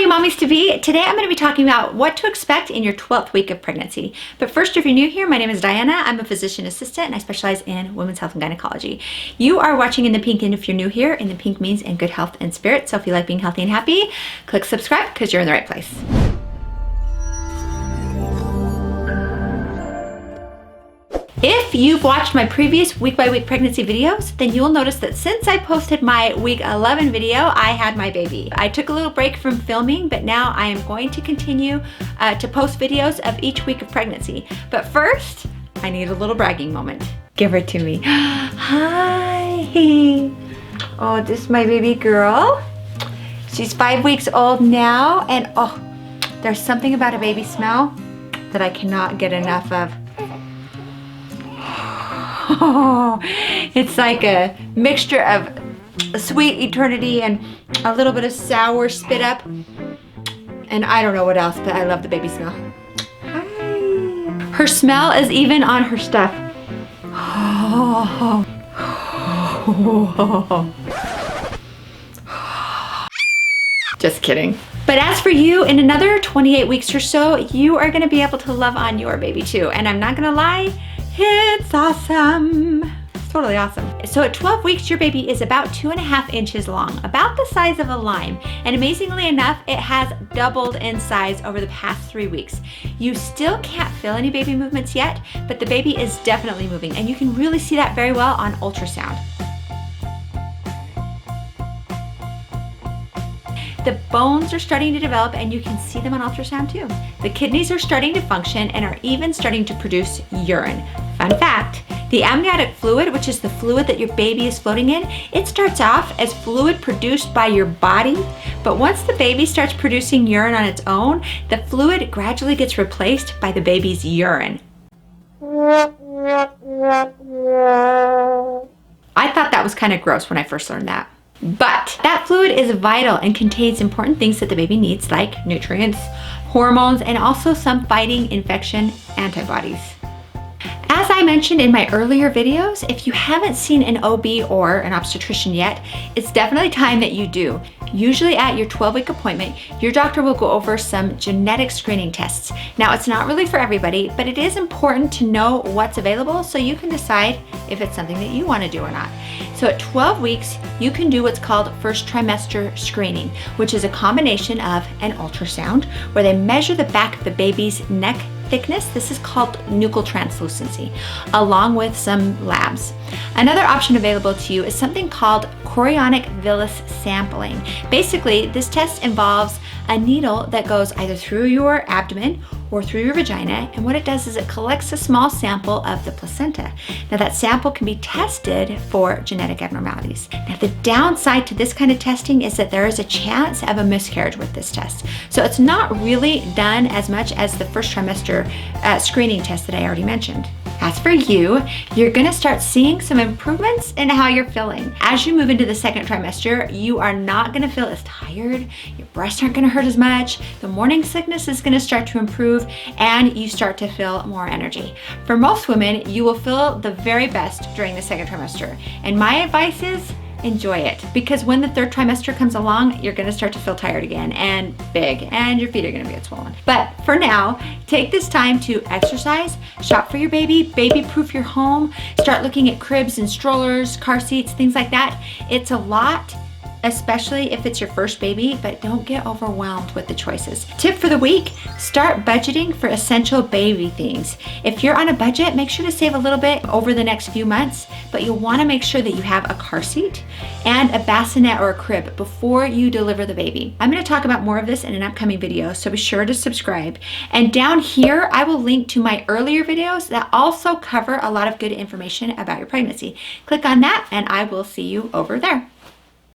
you mommies to be. Today I'm going to be talking about what to expect in your 12th week of pregnancy. But first, if you're new here, my name is Diana. I'm a physician assistant and I specialize in women's health and gynecology. You are watching In the Pink, and if you're new here, In the Pink means in good health and spirit. So if you like being healthy and happy, click subscribe because you're in the right place. If you've watched my previous week-by-week pregnancy videos, then you'll notice that since I posted my week 11 video, I had my baby. I took a little break from filming, but now I am going to continue to post videos of each week of pregnancy. But first, I need a little bragging moment. Give her to me. Hi. Oh, this is my baby girl. She's 5 weeks old now, and oh, there's something about a baby smell that I cannot get enough of. Oh, it's like a mixture of a sweet eternity and a little bit of sour spit up. And I don't know what else, but I love the baby smell. Hi. Her smell is even on her stuff. Oh. Just kidding. But as for you, in another 28 weeks or so, you are gonna be able to love on your baby too. And I'm not gonna lie, it's awesome. It's totally awesome. So at 12 weeks, your baby is about 2.5 inches long, about the size of a lime. And amazingly enough, it has doubled in size over the past 3 weeks. You still can't feel any baby movements yet, but the baby is definitely moving. And you can really see that very well on ultrasound. The bones are starting to develop and you can see them on ultrasound too. The kidneys are starting to function and are even starting to produce urine. Fun fact, the amniotic fluid, which is the fluid that your baby is floating in, it starts off as fluid produced by your body, but once the baby starts producing urine on its own, the fluid gradually gets replaced by the baby's urine. I thought that was kind of gross when I first learned that. But that fluid is vital and contains important things that the baby needs, like nutrients, hormones, and also some fighting infection antibodies. As I mentioned in my earlier videos, if you haven't seen an OB or an obstetrician yet, it's definitely time that you do. Usually at your 12-week appointment, your doctor will go over some genetic screening tests. Now, it's not really for everybody, but it is important to know what's available so you can decide if it's something that you want to do or not. So at 12 weeks, you can do what's called first trimester screening, which is a combination of an ultrasound where they measure the back of the baby's neck thickness. This is called nuchal translucency, along with some labs. Another option available to you is something called chorionic villus sampling. Basically, this test involves a needle that goes either through your abdomen or through your vagina, and what it does is it collects a small sample of the placenta. Now that sample can be tested for genetic abnormalities. Now the downside to this kind of testing is that there is a chance of a miscarriage with this test. So it's not really done as much as the first trimester screening test that I already mentioned. As for you, you're gonna start seeing some improvements in how you're feeling. As you move into the second trimester, you are not gonna feel as tired, your breasts aren't gonna hurt as much, the morning sickness is gonna start to improve, and you start to feel more energy. For most women, you will feel the very best during the second trimester. And my advice is, enjoy it, because when the third trimester comes along, you're gonna start to feel tired again and big, and your feet are gonna get swollen. But for now, take this time to exercise, shop for your baby, baby-proof your home, start looking at cribs and strollers, car seats, things like that. It's a lot, especially if it's your first baby, but don't get overwhelmed with the choices. Tip for the week, start budgeting for essential baby things. If you're on a budget, make sure to save a little bit over the next few months, but you'll wanna make sure that you have a car seat and a bassinet or a crib before you deliver the baby. I'm gonna talk about more of this in an upcoming video, so be sure to subscribe. And down here, I will link to my earlier videos that also cover a lot of good information about your pregnancy. Click on that and I will see you over there.